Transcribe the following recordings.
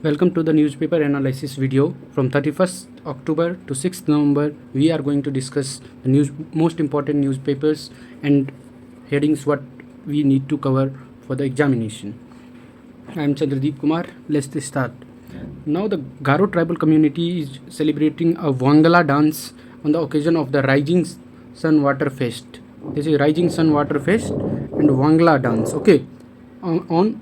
Welcome to the newspaper analysis video. From 31st October to 6th November, we are going to discuss the most important newspapers and headings what we need to cover for the examination. I am Chandradeep Kumar. Let's start. Now the Garo tribal community is celebrating a Wangala dance on the occasion of the Rising Sun Water Fest. This is Rising Sun Water Fest and Wangala dance. Okay, on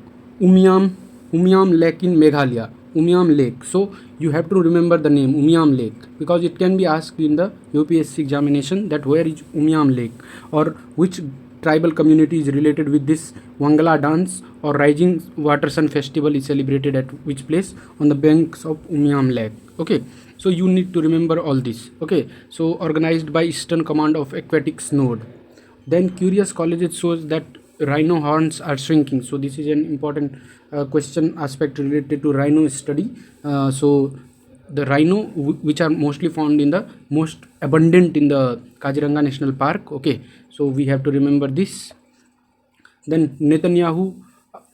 Umiam Lake in Meghalaya. Umiam Lake. So you have to remember the name Umiam Lake because it can be asked in the UPSC examination that where is Umiam Lake or which tribal community is related with this Wangala dance or Rising Water Sun Festival is celebrated at which place on the banks of Umiam Lake. Okay, so you need to remember all this. Okay, so organized by Eastern Command of Aquatics Node. Then curious colleges shows that rhino horns are shrinking. So this is an important question aspect related to rhino study. So the rhino which are mostly found in the most abundant in the Kaziranga National Park. Okay, so we have to remember this. Then Netanyahu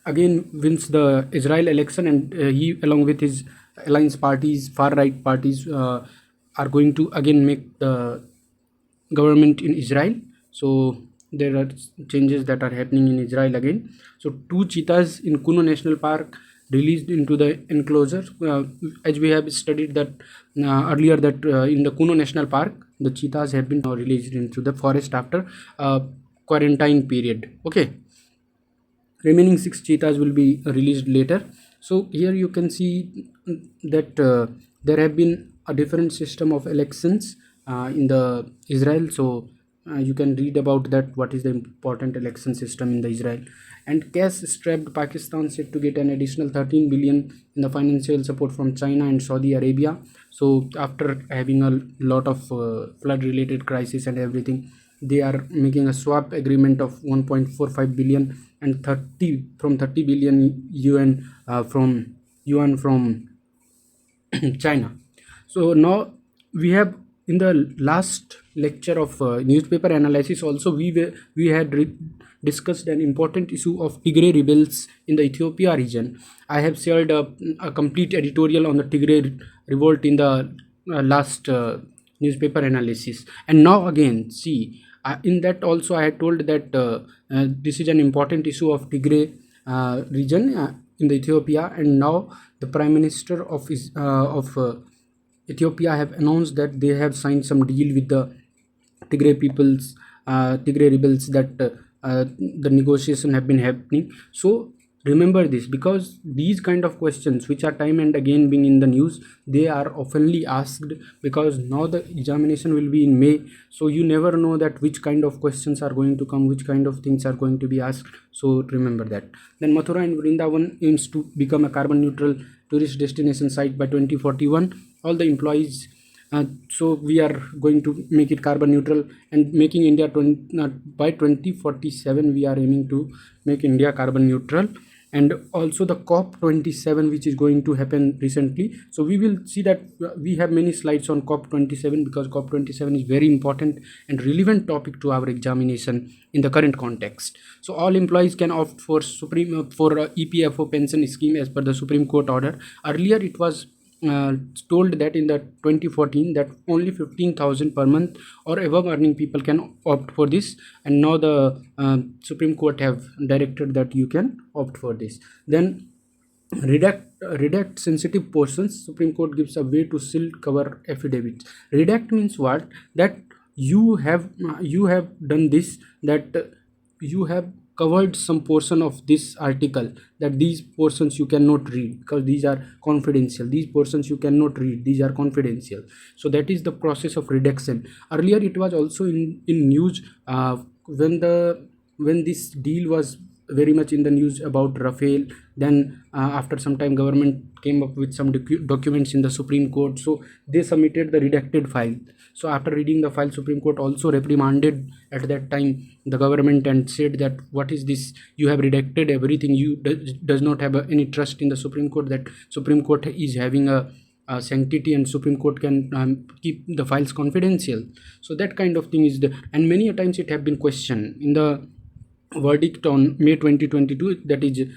again wins the Israel election, and he along with his alliance parties, far right parties, are going to again make the government in Israel. So there are changes that are happening in Israel again. So two cheetahs in Kuno National Park released into the enclosure. As we have studied that earlier, that in the Kuno National Park, the cheetahs have been released into the forest after quarantine period. Okay, remaining 6 cheetahs will be released later. So here you can see that there have been a different system of elections in the Israel. So you can read about that, what is the important election system in the Israel. And cash strapped Pakistan said to get an additional 13 billion in the financial support from China and Saudi Arabia. So after having a lot of flood related crisis and everything, they are making a swap agreement of 1.45 billion and 30 billion yuan from China. So now we have, in the last lecture of newspaper analysis also, we had discussed an important issue of Tigray rebels in the Ethiopia region. I have shared a complete editorial on the Tigray revolt in the last newspaper analysis. And now again, see, in that also I had told that this is an important issue of Tigray region in the Ethiopia. And now the Prime Minister of Ethiopia have announced that they have signed some deal with the Tigray rebels, that the negotiation have been happening. So remember this, because these kind of questions which are time and again being in the news, they are oftenly asked, because now the examination will be in May. So you never know that which kind of questions are going to come, which kind of things are going to be asked. So remember that. Then Mathura and Vrindavan aims to become a carbon neutral tourist destination site by 2041. All the employees, so we are going to make it carbon neutral and making India by 2047 we are aiming to make India carbon neutral. And also the COP27 which is going to happen recently. So we will see that we have many slides on COP27, because COP27 is very important and relevant topic to our examination in the current context. So all employees can opt for EPFO pension scheme as per the Supreme Court order. Earlier it was told that in the 2014 that only 15,000 per month or above earning people can opt for this, and now the Supreme Court have directed that you can opt for this. Then redact sensitive portions. Supreme Court gives a way to shield cover affidavits. Redact means what? That you have done this, that you have covered some portion of this article, that these portions you cannot read because these are confidential. These portions you cannot read, these are confidential. So that is the process of redaction. Earlier it was also in news when this deal was very much in the news about Rafael. Then after some time government came up with some documents in the Supreme Court, so they submitted the redacted file. So after reading the file, Supreme Court also reprimanded at that time the government and said that what is this, you have redacted everything, you does not have any trust in the Supreme Court, that Supreme Court is having a sanctity and Supreme Court can keep the files confidential. So that kind of thing is the, and many a times it have been questioned in the verdict on May 2022, that is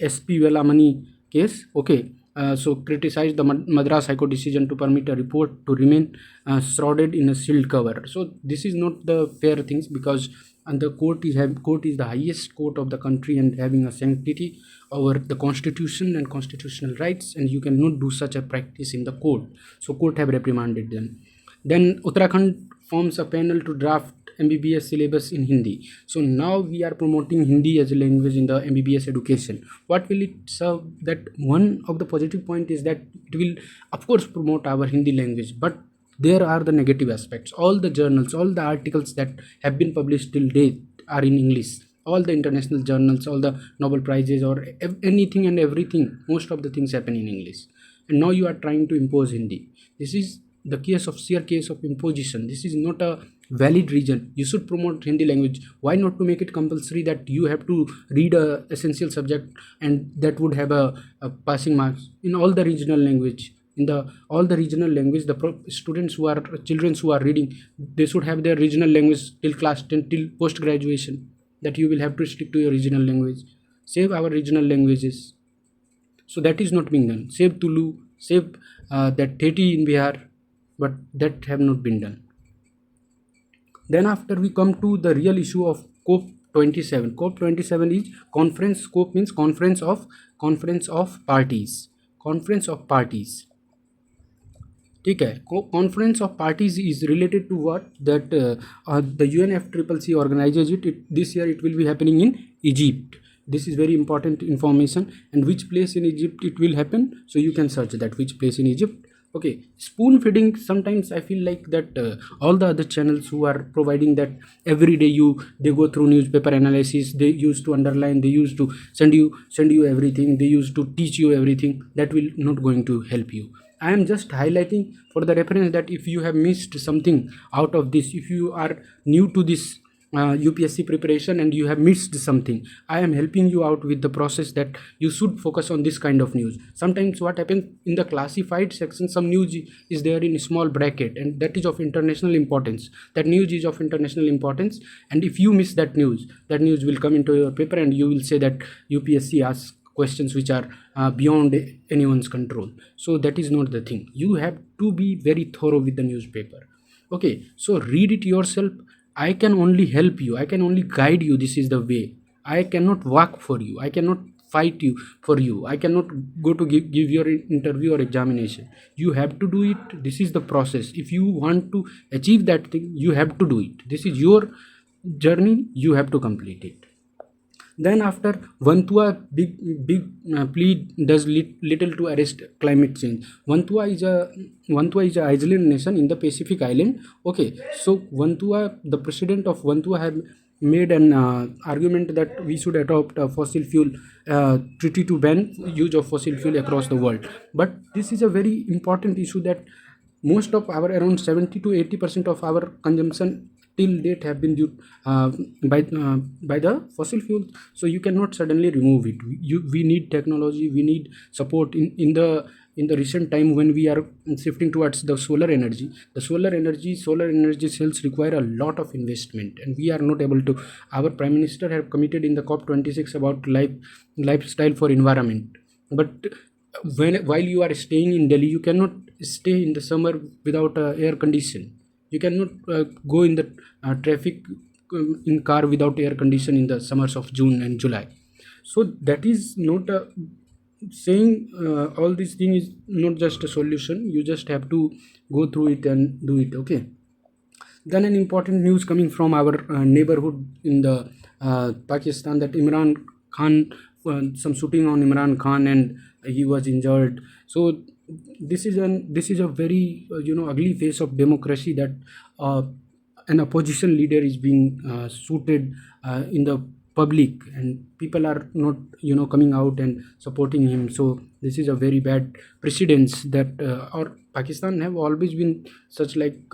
SP Velamani case. Okay, so criticized the Madras High Court decision to permit a report to remain shrouded in a sealed cover. So this is not the fair things, because and the court is the highest court of the country and having a sanctity over the constitution and constitutional rights, and you cannot do such a practice in the court. So court have reprimanded them. Then Uttarakhand forms a panel to draft MBBS syllabus in Hindi. So now we are promoting Hindi as a language in the MBBS education. What will it serve? That one of the positive point is that it will of course promote our Hindi language, but there are the negative aspects. All the journals, all the articles that have been published till date are in English. All the international journals, all the Nobel Prizes or anything and everything, most of the things happen in English. And now you are trying to impose Hindi. This is the sheer case of imposition. This is not a valid reason. You should promote Hindi language. Why not to make it compulsory that you have to read a essential subject, and that would have a passing marks in all the regional language. In the all the regional language, the students who are children who are reading, they should have their regional language till class 10, till post graduation, that you will have to stick to your regional language. Save our regional languages. So that is not being done. Save Tulu, save that Theti in Bihar, but that have not been done. Then after we come to the real issue of COP27. COP27 is conference. COP means conference of parties. Conference of parties. ठीक है. Conference of parties is related to what? That the UNFCCC organizes it. This year it will be happening in Egypt. This is very important information. And which place in Egypt it will happen? So you can search that, which place in Egypt. Okay, spoon feeding. Sometimes I feel like that all the other channels who are providing that every day they go through newspaper analysis, they used to underline, they used to send you everything, they used to teach you everything. That will not going to help you. I am just highlighting for the reference that if you have missed something out of this, if you are new to this UPSC preparation and you have missed something, I am helping you out with the process that you should focus on this kind of news. Sometimes what happens in the classified section, some news is there in a small bracket, and that is of international importance. That news is of international importance, and if you miss that news will come into your paper and you will say that UPSC asks questions which are beyond anyone's control. So that is not the thing. You have to be very thorough with the newspaper. Okay, so read it yourself. I can only help you, I can only guide you. This is the way. I cannot work for you, I cannot fight you for you, I cannot go to give your interview or examination. You have to do it. This is the process. If you want to achieve that thing, you have to do it. This is your journey, you have to complete it. Then after Vantua, big plea does little to arrest climate change. Vantua is a island nation in the Pacific island. Okay, so Vantua, the president of Vantua have made an argument that we should adopt a fossil fuel treaty to ban use of fossil fuel across the world. But this is a very important issue, that most of our around 70 to 80% of our consumption till date have been due by the fossil fuel. So you cannot suddenly remove it. We need technology, we need support in the recent time when we are shifting towards the solar energy. The solar energy cells require a lot of investment, and we are not able to. Our prime minister have committed in the COP26 about lifestyle for environment. But while you are staying in Delhi, you cannot stay in the summer without air condition. You cannot go in the traffic in car without air condition in the summers of June and July. So that is not saying all these things is not just a solution. You just have to go through it and do it. Okay. Then an important news coming from our neighborhood in the Pakistan, that Imran Khan, some shooting on Imran Khan and he was injured. So this is a very ugly face of democracy, that an opposition leader is being shooted in the public, and people are not coming out and supporting him. So this is a very bad precedence that or Pakistan have always been such, like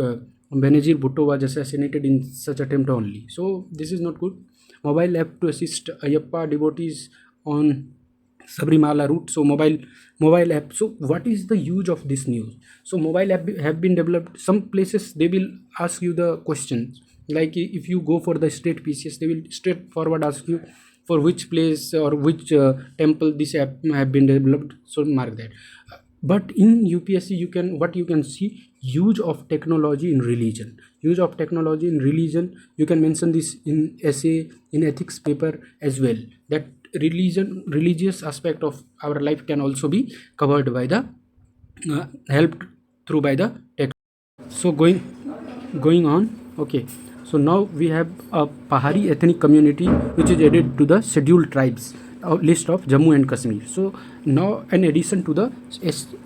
Benazir Bhutto was assassinated in such attempt only. So this is not good. Mobile app to assist Ayyappa devotees on Sabrimala route. So mobile app. So what is the use of this news? So mobile app have been developed. Some places they will ask you the questions, like if you go for the state PCS, they will straightforward ask you for which place or which temple this have been developed, so mark that. But in UPSC you can see use of technology in religion. Use of technology in religion, you can mention this in essay, in ethics paper as well, that religious aspect of our life can also be covered by the helped through by the tech. So going on, okay, so now we have a Pahari ethnic community which is added to the scheduled tribes list of Jammu and Kashmir. So now an addition to the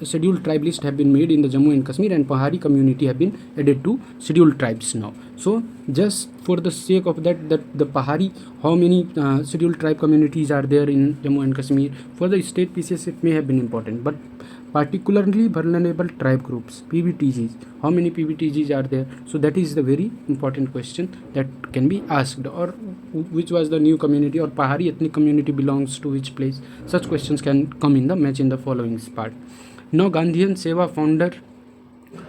scheduled tribe list have been made in the Jammu and Kashmir, and Pahari community have been added to scheduled tribes now. So just for the sake of that the Pahari, how many scheduled tribe communities are there in Jammu and Kashmir, for the state PCS it may have been important, but particularly vulnerable tribe groups, PVTGs, how many PVTGs are there? So that is the very important question that can be asked. Or which was the new community, or Pahari ethnic community belongs to which place? Such questions can come in the match in the following part. Now Gandhian Seva founder,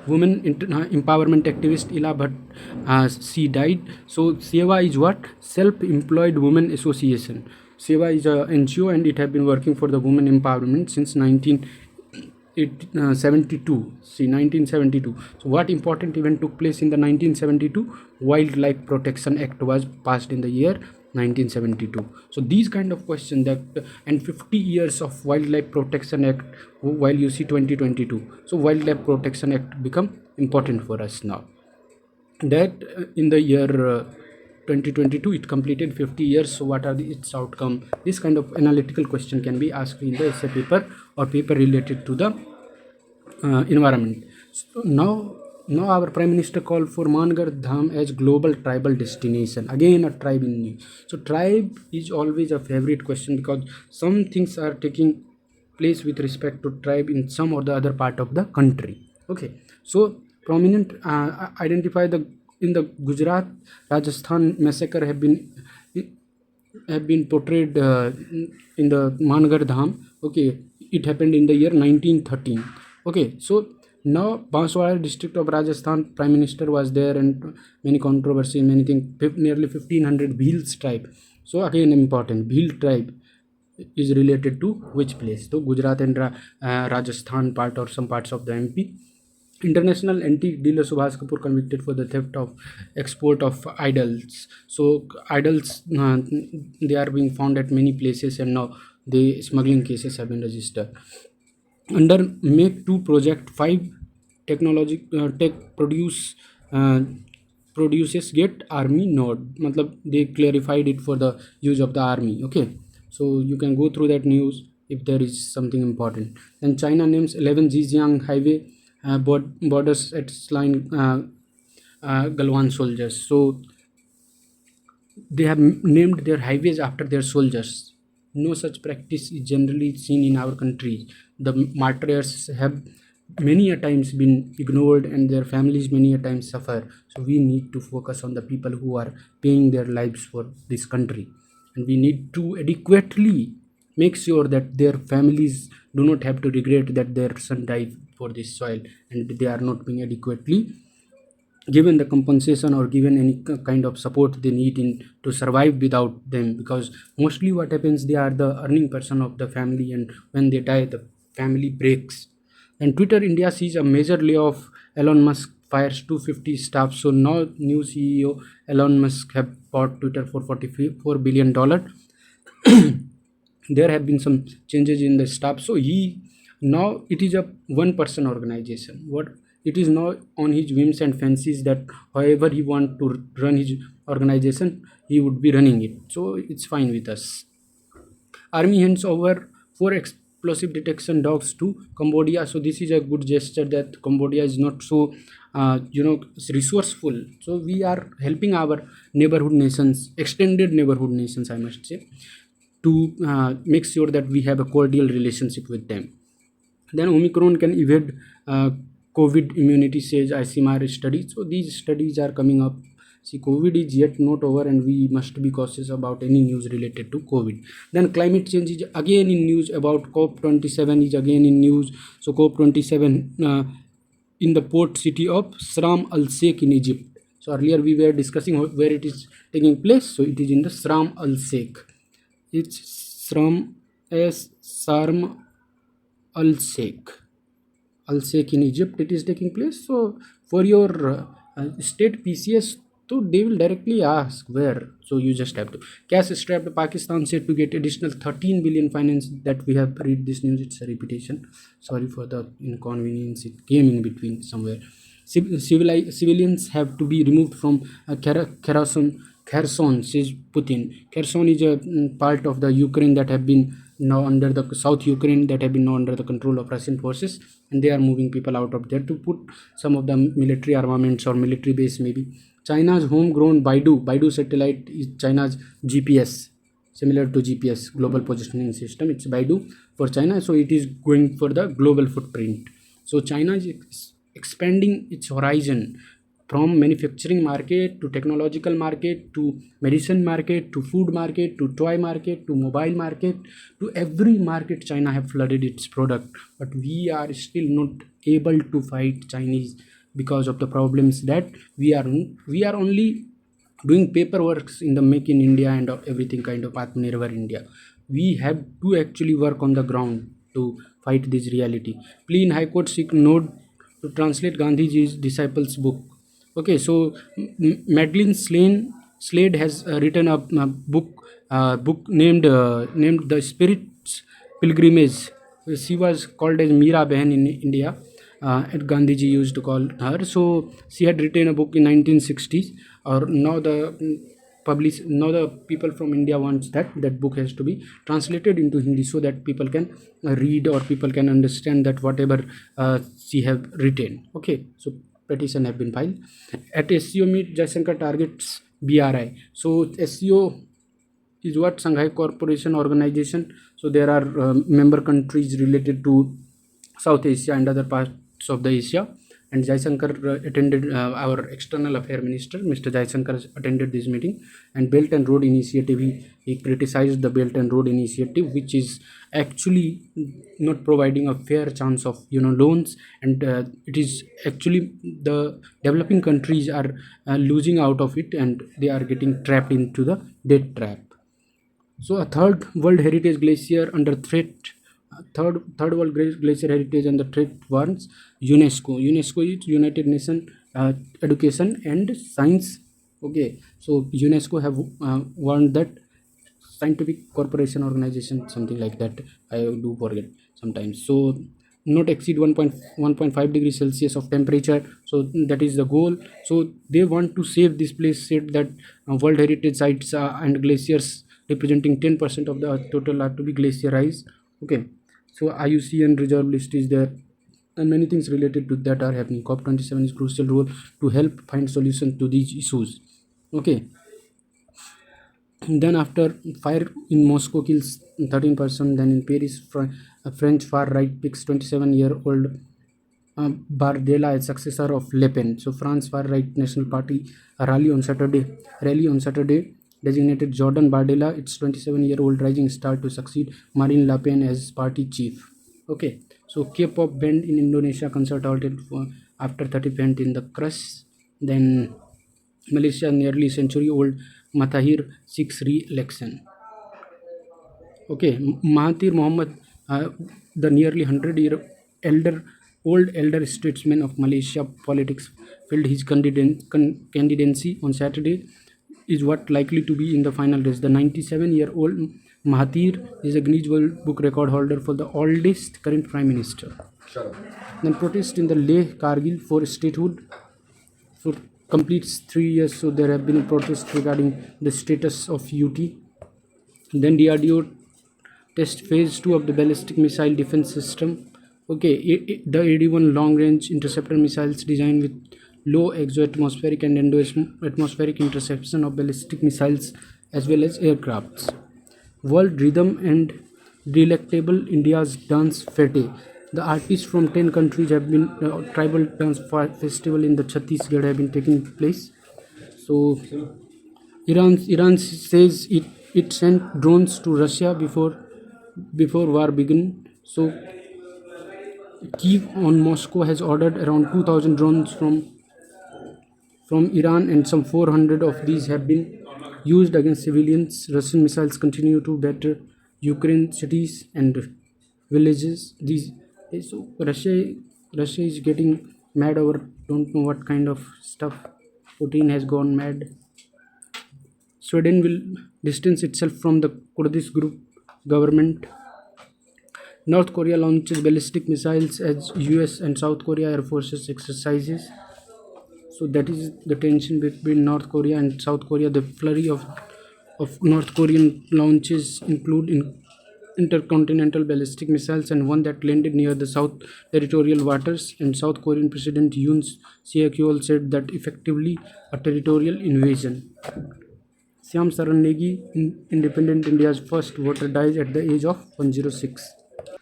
women empowerment activist Ila Bhatt, she died. So Seva is what? Self-employed women association. Seva is a NGO and it have been working for the women empowerment since 1972. See, 1972. So what important event took place in the 1972? Wildlife Protection Act was passed in the year 1972. So these kind of questions that, and 50 years of Wildlife Protection Act, while you see 2022. So Wildlife Protection Act become important for us now. That in the year 2022 it completed 50 years. So what are its outcome? This kind of analytical question can be asked in the essay paper or paper related to the environment. So now our Prime Minister called for Mangar Dham as global tribal destination. Again a tribe in new. So tribe is always a favorite question because some things are taking place with respect to tribe in some or the other part of the country. Okay, so prominent identify the in the Gujarat Rajasthan massacre have been portrayed in the Mangar Dham. Okay, it happened in the year 1913. Okay, so now Banswara district of Rajasthan Prime Minister was there, and many controversy, many things. Nearly 1500 Bhils tribe. So again important, Bhil tribe is related to which place? So Gujarat and Rajasthan part or some parts of the MP. International antique dealer Subhas Kapoor convicted for the theft of export of idols. So idols they are being found at many places, and now the smuggling cases have been registered. Under Make 2 project, 5 technology tech produces get army node. Matlab they clarified it for the use of the army. Okay, so you can go through that news if there is something important. Then China names 11 Zhejiang highway borders at line Galwan soldiers. So they have named their highways after their soldiers. No such practice is generally seen in our country. The martyrs have many a times been ignored, and their families many a times suffer. So we need to focus on the people who are paying their lives for this country, and we need to adequately make sure that their families do not have to regret that their son died for this soil, and they are not being adequately given the compensation or given any kind of support they need in to survive without them, because mostly what happens, they are the earning person of the family, and when they die the family breaks. And Twitter India sees a major layoff. Elon Musk fires 250 staff. So now new CEO Elon Musk have bought Twitter for $44 billion. There have been some changes in the staff. So he now it is a one person organization. What it is now on his whims and fancies that however he want to run his organization, he would be running it. So it's fine with us. Army hands over 4 explosive detection dogs to Cambodia. So this is a good gesture that Cambodia is not so resourceful. So we are helping our neighborhood nations, extended neighborhood nations I must say, to make sure that we have a cordial relationship with them. Then Omicron can evade COVID immunity, says ICMR study. So these studies are coming up. See, COVID is yet not over, and we must be cautious about any news related to COVID. Then climate change is again in news. About COP27 is again in news. So COP27 in the port city of Sram Al Sheikh in Egypt. So earlier we were discussing where it is taking place. So it is in the Sram Al Sheikh It's from as Sarm al Sheikh. Al Sheikh in Egypt it is taking place. So for your state PCS, so they will directly ask where. So you just have to. Cash strapped Pakistan said to get additional 13 billion finance. That we have read this news. It's a repetition. Sorry for the inconvenience. It came in between somewhere. Civilians have to be removed from Kherson, says Putin. Kherson is a part of the Ukraine that have been now under the South Ukraine that have been now under the control of Russian forces, and they are moving people out of there to put some of the military armaments or military base maybe. China's homegrown Baidu satellite is China's GPS, similar to GPS, global positioning system. It's Baidu for China, so it is going for the global footprint. So China is expanding its horizon from manufacturing market to technological market to medicine market to food market to toy market to mobile market. To every market China have flooded its product, but we are still not able to fight Chinese because of the problems that we are only doing paperwork in the Make in India and everything kind of Atmanirbhar India. We have to actually work on the ground to fight this reality. Plea in High Court seek node to translate Gandhiji's disciples' book. Okay, so Madeline Slade has written a book named The Spirit's Pilgrimage. She was called as Meera Behan in India, and Gandhiji used to call her. So she had written a book in 1960s. Or now the people from India wants that book has to be translated into Hindi so that people can read or people can understand that whatever she have written. Okay, so petition have been filed. At SCO meet, Jaishankar targets BRI. So SCO is what? Shanghai Cooperation Organization. So there are member countries related to South Asia and other parts of the Asia. And Jaishankar attended, our external affair minister, Mr. Jaishankar attended this meeting. And Belt and Road Initiative, he criticized the Belt and Road Initiative, which is actually not providing a fair chance of loans, and it is actually the developing countries are losing out of it, and they are getting trapped into the debt trap. So a third World Heritage Glacier under threat. Third World Glacier Heritage under threat warns UNESCO. UNESCO is United Nations Education and Science. Okay, so UNESCO have warned that scientific corporation organization, something like that. I do forget sometimes. So not exceed 1.5 degrees Celsius of temperature. So that is the goal. So they want to save this place. Said that World Heritage sites and glaciers representing 10% of the total are to be glaciarized. Okay, so IUCN reserve list is there, and many things related to that are happening. COP27 is crucial role to help find solutions to these issues. Okay, then after fire in Moscow kills 13 person, then in Paris, a French far right picks 27-year-old Bardella as successor of Le Pen. So France far right National Party rally on Saturday designated Jordan Bardella, its 27-year-old rising star, to succeed Marine Le Pen as party chief. Okay, so K-pop band in Indonesia concert halted after 30 event in the crush. Then Malaysia nearly century-old Mahathir seeks re-election. Okay, Mahathir Mohamad, the nearly 100-year elder statesman of Malaysia politics, filled his candidacy on Saturday. Is what likely to be in the final race. The 97-year-old Mahathir is a Guinness World Book record holder for the oldest current prime minister. Then protest in the Leh Kargil for statehood for completes 3 years. So there have been a protest regarding the status of UT. Then DRDO test phase 2 of the ballistic missile defense system. Okay, the AD-1 long-range interceptor missiles designed with low exoatmospheric and endo-atmospheric interception of ballistic missiles as well as aircrafts. World Rhythm and Delectable India's Dance Fete. The artists from 10 countries have been tribal dance festival in the Chhattisgarh have been taking place. So Iran says it sent drones to Russia before war began. So Kiev on Moscow has ordered around 2,000 drones from Iran, and some 400 of these have been used against civilians. Russian missiles continue to batter Ukraine cities and villages. These so Russia is getting mad over don't know what kind of stuff. Putin has gone mad. Sweden will distance itself from the Kurdish group government. North Korea launches ballistic missiles as US and South Korea Air Forces exercises. So that is the tension between North Korea and South Korea. The flurry of North Korean launches include intercontinental ballistic missiles and one that landed near the South territorial waters. And South Korean President Yoon Suk-yeol said that effectively a territorial invasion. Syam Saran Negi, independent India's first voter, dies at the age of 106.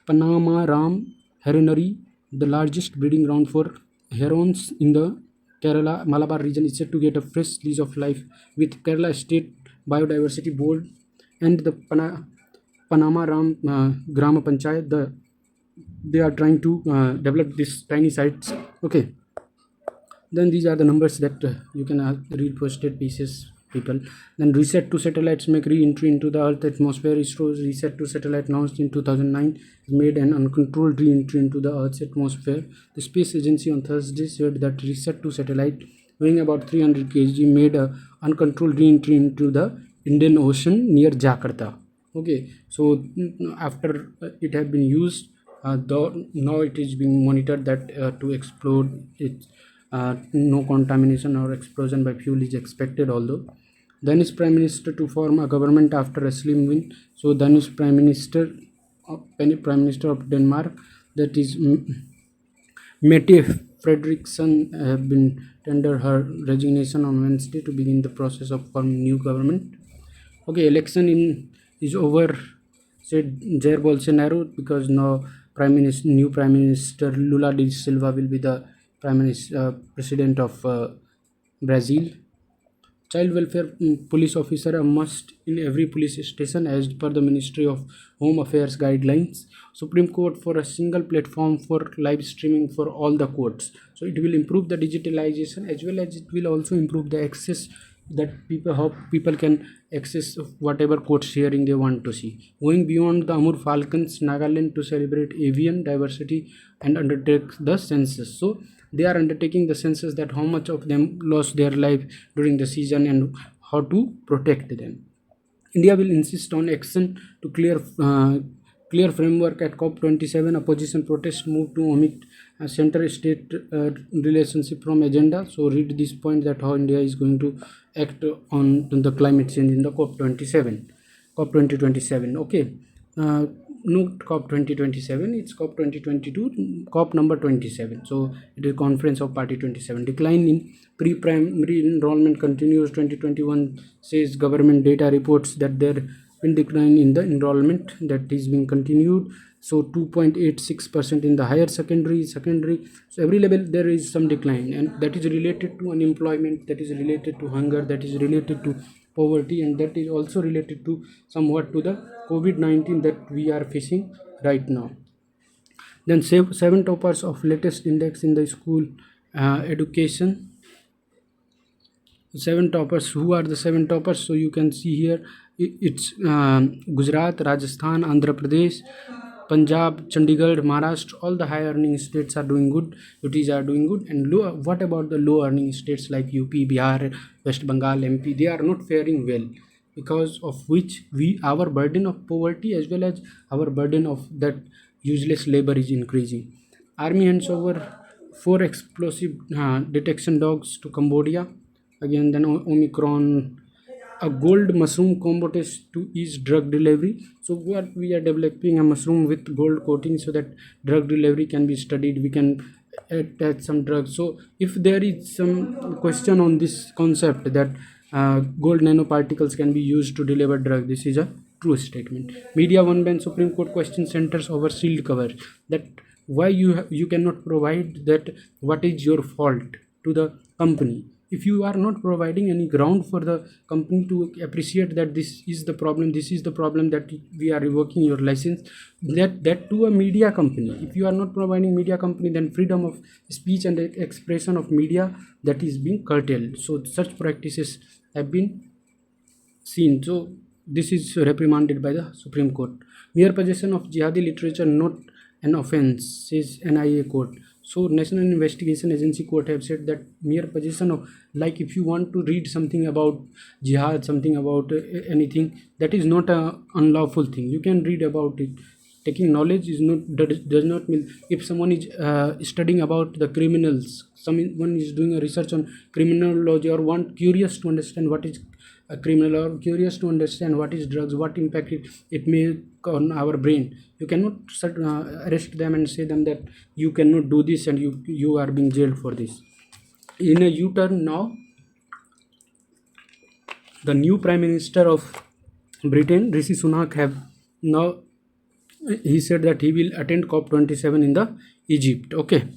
Panama Ram Heronry, the largest breeding ground for herons in the Kerala Malabar region, is set to get a fresh lease of life with Kerala State Biodiversity Board and the Panama Ram Grama Panchayat. They are trying to develop these tiny sites. Okay, then these are the numbers that you can read for state pieces people. Then reset to satellites make re-entry into the earth atmosphere. ISRO's reset to satellite launched in 2009 made an uncontrolled re-entry into the earth's atmosphere. The space agency on Thursday said that reset to satellite weighing about 300 kg made a uncontrolled re-entry into the Indian Ocean near Jakarta. Okay, so after it had been used, now it is being monitored that to explode it. No contamination or explosion by fuel is expected. Although Danish Prime Minister to form a government after a slim win. So Danish Prime Minister of Denmark, that is Mette Frederiksen, have been tender her resignation on Wednesday to begin the process of forming new government. Okay, is over, said Jair Bolsonaro, because now new Prime Minister Lula da Silva will be the President of Brazil. Child welfare police officer a must in every police station as per the Ministry of Home Affairs guidelines. Supreme Court for a single platform for live streaming for all the courts. So it will improve the digitalization as well as it will also improve the access that people can access whatever courts hearing they want to see. Going beyond the Amur Falcons, Nagaland to celebrate avian diversity and undertake the census. So they are undertaking the census, that how much of them lost their life during the season and how to protect them. India will insist on action to clear framework at COP27. Opposition protest moved to omit center-state relationship from agenda. So read this point, that how India is going to act on the climate change in the COP27. COP 2027. Okay. Not COP 2027, it's COP 2022, COP number 27. So it is Conference of Party 27. Decline in pre-primary enrollment continues. 2021 says government data reports that there been decline in the enrollment that is being continued. So 2.86% in the higher secondary. So every level there is some decline, and that is related to unemployment, that is related to hunger, that is related to poverty, and that is also related to somewhat to the COVID-19 that we are facing right now. Then 7 toppers of latest index in the school education. 7 toppers. Who are the 7 toppers? So you can see here it's Gujarat, Rajasthan, Andhra Pradesh, Punjab, Chandigarh, Maharashtra. All the high earning states are doing good. UTs are doing good. And what about the low earning states like UP, Bihar, West Bengal, MP? They are not faring well, because of which our burden of poverty as well as our burden of that useless labor is increasing. Army hands over 4 explosive detection dogs to Cambodia. Again, then Omicron, a gold mushroom combo test to ease drug delivery. So what we are developing a mushroom with gold coating so that drug delivery can be studied. We can attach some drugs. So if there is some question on this concept that gold nanoparticles can be used to deliver drug, this is a true statement. Media one ban Supreme Court question centers over sealed cover, that why you cannot provide that, what is your fault to the company. If you are not providing any ground for the company to appreciate that this is the problem that we are revoking your license, that to a media company. If you are not providing media company, then freedom of speech and expression of media, that is being curtailed. So such practices have been seen. So this is reprimanded by the Supreme Court. Mere possession of jihadi literature not an offense, says NIA court. So National Investigation Agency court have said that mere possession of, like if you want to read something about jihad, something about anything, that is not a unlawful thing. You can read about it. Taking knowledge is not, does not mean, if someone is studying about the criminals, someone is doing a research on criminology, or want curious to understand what is a criminal, or curious to understand what is drugs, what impact it may on our brain, you cannot arrest them and say them that you cannot do this and you are being jailed for this. In a U-turn now, the new Prime Minister of Britain, Rishi Sunak, have now, he said that he will attend COP27 in the Egypt. Okay.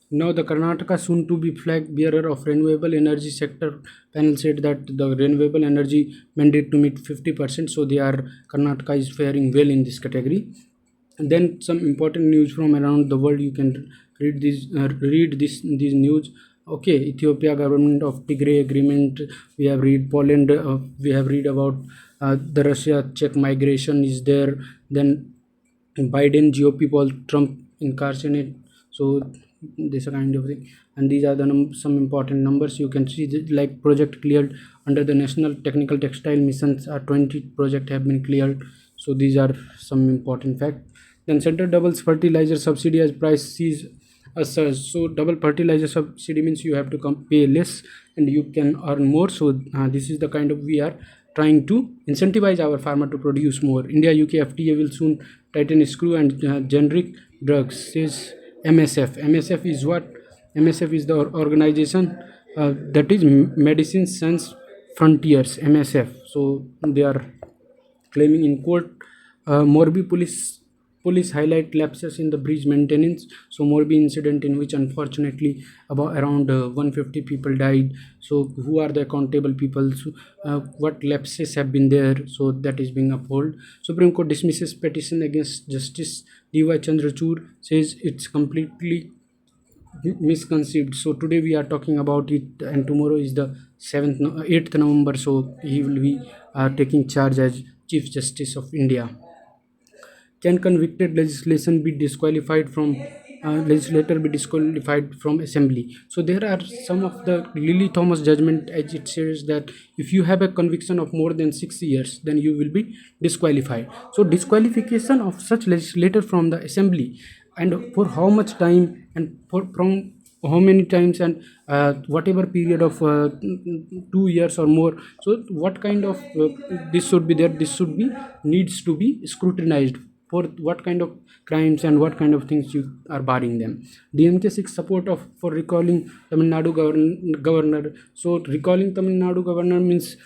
Now the Karnataka soon to be flag bearer of renewable energy sector panel said that the renewable energy mandate to meet 50%. So they are, Karnataka is faring well in this category. And then some important news from around the world. You can read these news. Okay, Ethiopia government of Tigray agreement. We have read Poland. We have read about the Russia Czech migration is there. Then Biden GOP Paul Trump incarcerate. So this kind of thing, and these are the some important numbers. You can see that, like project cleared under the National Technical Textile Missions, 20 project have been cleared. So these are some important fact. Then center doubles fertilizer subsidy as price sees a surge. So double fertilizer subsidy means you have to pay less and you can earn more. So this is the kind of, we are trying to incentivize our farmer to produce more. India UK FTA will soon tighten screw and generic drugs, says MSF. MSF is what? MSF is the organization that is Medicine Sans Frontiers, MSF. So they are claiming in court. Morbi police highlight lapses in the bridge maintenance. So Morbi incident in which unfortunately about around 150 people died. So who are the accountable people? So, what lapses have been there? So that is being upheld. Supreme Court dismisses petition against Justice D.Y. Chandrachud, says it's completely misconceived. So today we are talking about it, and tomorrow is the 8th November. So he will be taking charge as Chief Justice of India. Can convicted legislation be disqualified from legislator be disqualified from assembly? So there are some of the Lily Thomas judgment, as it says that if you have a conviction of more than 6 years, then you will be disqualified. So disqualification of such legislator from the assembly, and for how much time, and from how many times, and whatever period of 2 years or more. So what kind of this should be there, this should be needs to be scrutinized for what kind of crimes and what kind of things you are barring them. DMK seeks support of for recalling Tamil Nadu governor. So recalling Tamil Nadu governor means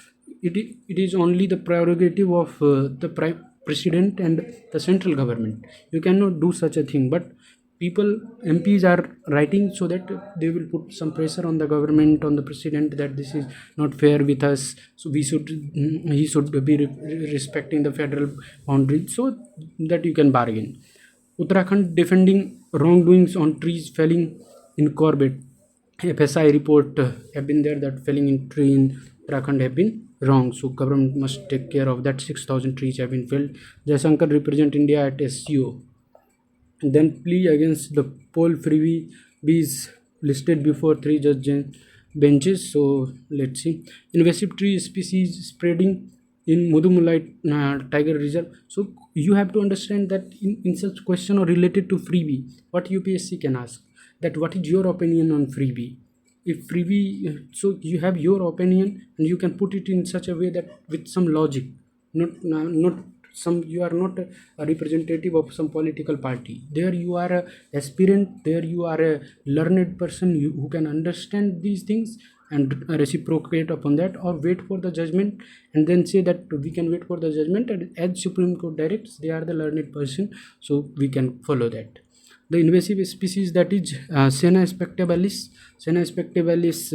it is only the prerogative of the president and the central government. You cannot do such a thing, but people, MPs are writing so that they will put some pressure on the government, on the president, that this is not fair with us. So we should, he should be respecting the federal boundary, so that you can bargain. Uttarakhand defending wrongdoings on trees felling in Corbett. FSI report have been there that felling in tree in Uttarakhand have been wrong. So government must take care of that. 6,000 trees have been felled. Jaishankar represent India at SCO. Then plea against the Paul freebies listed before 3 judge benches. So let's see. Invasive tree species spreading in Mudumulai Tiger Reserve. So you have to understand that in such question or related to freebie, what UPSC can ask, that what is your opinion on freebie? If freebie, so you have your opinion and you can put it in such a way that with some logic, not some, you are not a representative of some political party. There you are a aspirant, there you are a learned person, who can understand these things and reciprocate upon that, or wait for the judgment and then say that we can wait for the judgment, and as Supreme Court directs, they are the learned person, so we can follow that. The invasive species, that is Senna spectabilis. Senna spectabilis,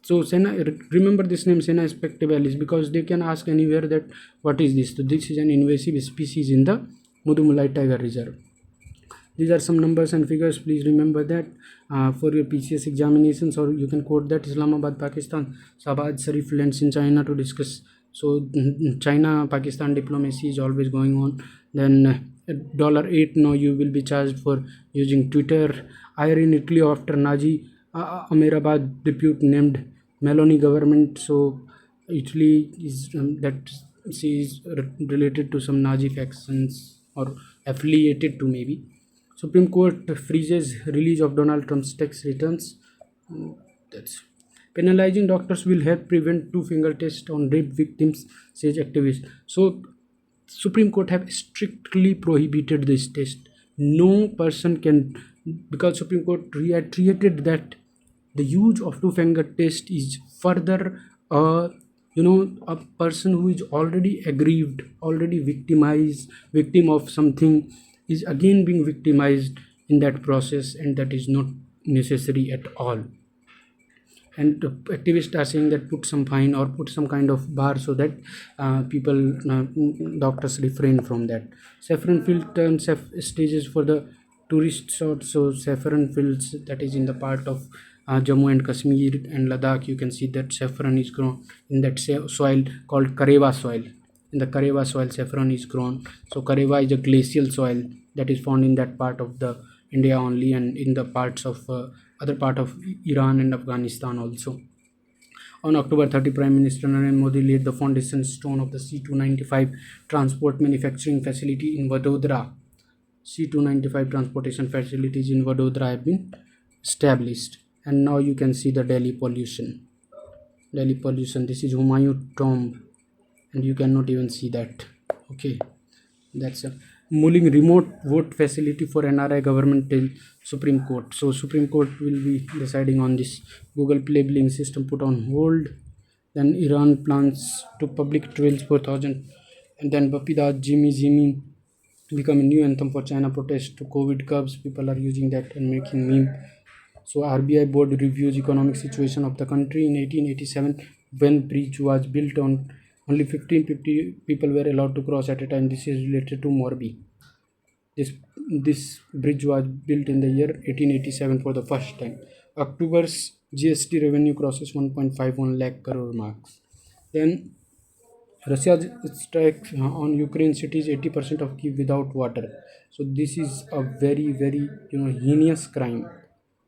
so Senna, remember this name Senna spectabilis, because they can ask anywhere that what is this. So this is an invasive species in the Mudumulai Tiger Reserve. These are some numbers and figures. Please remember that for your PCS examinations, or you can quote that. Islamabad, Pakistan. Shahbaz Sharif lands in China to discuss So China Pakistan diplomacy is always going on. Then $8 now you will be charged for using Twitter. Ire in Italy after Nazi Ahmedabad depute named Meloni government. So Italy is that she is related to some Nazi factions or affiliated to maybe. Supreme Court freezes release of Donald Trump's tax returns. That's penalizing doctors will help prevent two-finger test on rape victims, says activist. So Supreme Court have strictly prohibited this test. No person can, because Supreme Court reiterated that the use of two-finger test is further a person who is already aggrieved, already victimized, victim of something, is again being victimized in that process, and that is not necessary at all. And activists are saying that put some fine or put some kind of bar so that people doctors refrain from that. Saffron field turns stages for the tourist sort. So saffron fields, that is in the part of Jammu and Kashmir and Ladakh, you can see that saffron is grown in that soil called Karewa soil. In the Karewa soil saffron is grown. So Karewa is a glacial soil that is found in that part of the India only, and in the parts of other part of Iran and Afghanistan also. On October 30, Prime Minister Narendra Modi laid the foundation stone of the C295 transport manufacturing facility in Vadodara. C295 transportation facilities in Vadodara have been established. And now you can see the Delhi pollution. Delhi pollution. This is Humayun tomb, and you cannot even see that. Okay, that's a mulling remote vote facility for NRI government till Supreme Court. So Supreme Court will be deciding on this. Google labeling system put on hold. Then Iran plans to public trials 4,000. And then Bapida Jimmy Jimmy become a new anthem for China protest to COVID curbs. People are using that and making meme. So RBI board reviews economic situation of the country. In 1887, when bridge was built on, only 1550 people were allowed to cross at a time. This is related to Morbi. This bridge was built in the year 1887 for the first time. October's GST revenue crosses 1.51 lakh crore marks. Then Russia's strike on Ukraine cities, 80% of Kiev without water. So this is a very very heinous crime.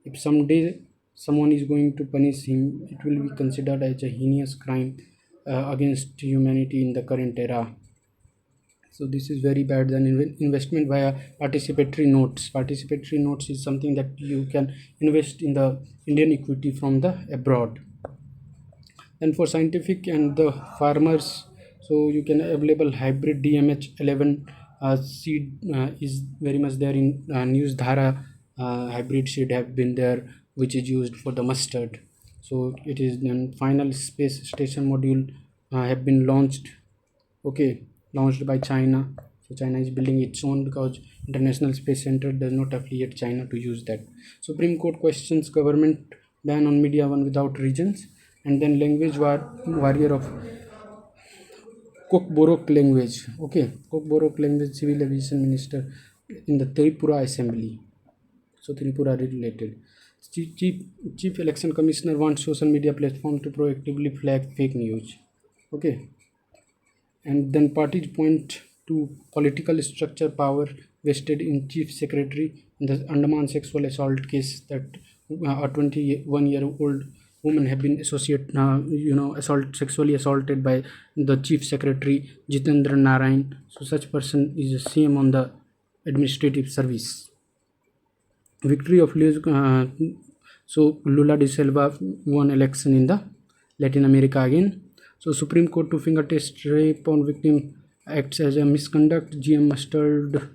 If someday someone is going to punish him, it will be considered as a heinous crime against humanity in the current era. So this is very bad. Then investment via participatory notes. Participatory notes is something that you can invest in the Indian equity from the abroad. And for scientific and the farmers, so you can available hybrid DMH11 seed is very much there in news dhara. Hybrid seed have been there, which is used for the mustard. So it is then final space station module have been launched. Okay, launched by China. So China is building its own because International Space Center does not affiliate China to use that. Supreme Court questions government ban on media one without regions. And then language warrior of Kokborok language. Okay, Kokborok language civil aviation minister in the Tripura assembly. So Tripura related. Chief election commissioner wants social media platform to proactively flag fake news. Okay, and then parties point to political structure power vested in chief secretary in the Andaman sexual assault case that a 21-year-old woman have been sexually assaulted by the chief secretary Jitendra Narayan. So such person is a CM on the administrative service. Victory of Luis, so Lula da Silva won election in the Latin America again. So Supreme Court two-finger test rape on victim acts as a misconduct. GM mustard.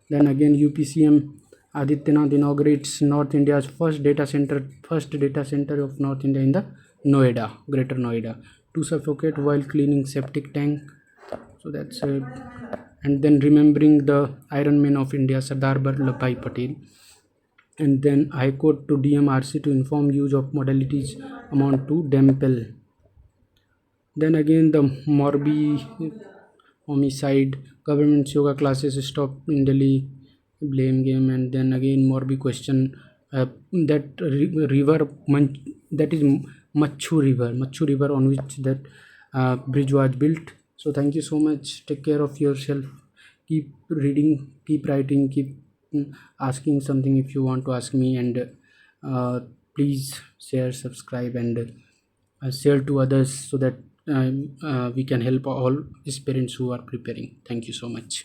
Then again UPCM Adityanath inaugurates North India's first data center of North India in the Noida, Greater Noida, to suffocate while cleaning septic tank. So that's it. And then remembering the Iron Man of India, Sardar Vallabhbhai Patel. And then High Court to DMRC to inform use of modalities amount to Dempel. Then again the Morbi homicide, government's yoga classes stopped in Delhi, blame game. And then again Morbi question, that river that is Machu river on which that bridge was built. So thank you so much. Take care of yourself. Keep reading, keep writing, keep asking something if you want to ask me, and please share, subscribe, and share to others so that we can help all aspirants who are preparing. Thank you so much.